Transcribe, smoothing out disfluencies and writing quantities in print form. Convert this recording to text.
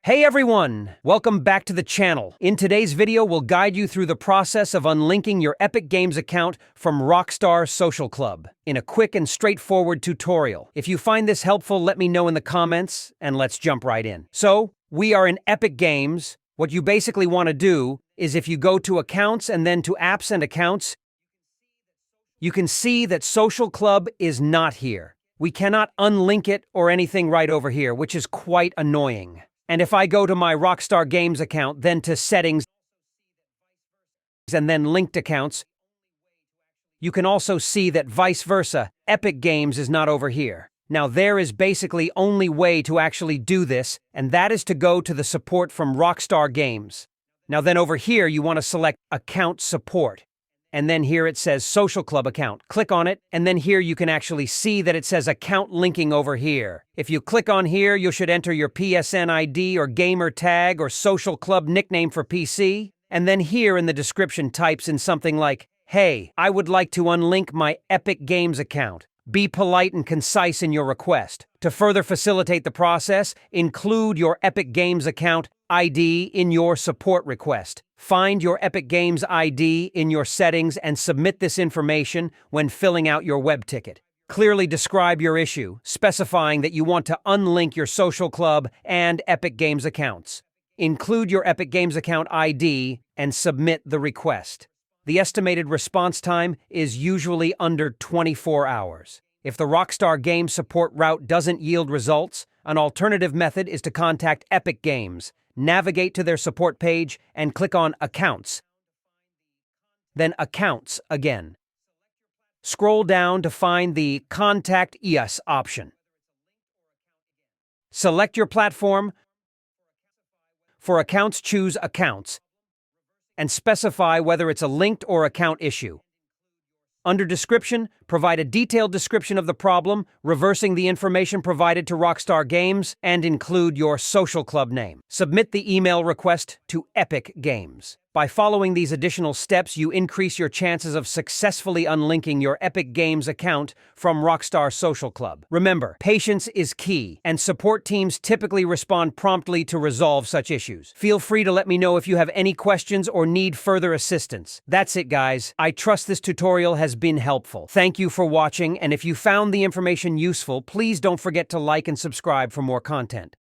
Hey everyone! Welcome back to the channel. In today's video, we'll guide you through the process of unlinking your Epic Games account from Rockstar Social Club in a quick and straightforward tutorial. If you find this helpful, let me know in the comments, and let's jump right in. So, we are in Epic Games. What you basically want to do is if you go to Accounts and then to Apps and Accounts, you can see that Social Club is not here. We cannot unlink it or anything right over here, which is quite annoying. And if I go to my Rockstar Games account, then to Settings, and then Linked Accounts, you can also see that vice versa, Epic Games is not over here. Now there is basically only way to actually do this, and that is to go to the support from Rockstar Games. Now then over here, you want to select Account Support. And then here it says Social Club Account. Click on it, and then here you can actually see that it says Account Linking over here. If you click on here, you should enter your PSN ID or gamer tag or Social Club nickname for PC. And then here in the description types in something like, "Hey, I would like to unlink my Epic Games account." Be polite and concise in your request. To further facilitate the process, include your Epic Games account ID in your support request. Find your Epic Games ID in your settings and submit this information when filling out your web ticket. Clearly describe your issue, specifying that you want to unlink your Social Club and Epic Games accounts. Include your Epic Games account ID and submit the request. The estimated response time is usually under 24 hours. If the Rockstar Games support route doesn't yield results, an alternative method is to contact Epic Games. Navigate to their support page and click on Accounts. Then Accounts again. Scroll down to find the Contact us option. Select your platform. For accounts, choose Accounts and specify whether it's a linked or account issue. Under Description, provide a detailed description of the problem, reversing the information provided to Rockstar Games, and include your Social Club name. Submit the email request to Epic Games. By following these additional steps, you increase your chances of successfully unlinking your Epic Games account from Rockstar Social Club. Remember, patience is key, and support teams typically respond promptly to resolve such issues. Feel free to let me know if you have any questions or need further assistance. That's it, guys. I trust this tutorial has been helpful. Thank you for watching, and if you found the information useful, please don't forget to like and subscribe for more content.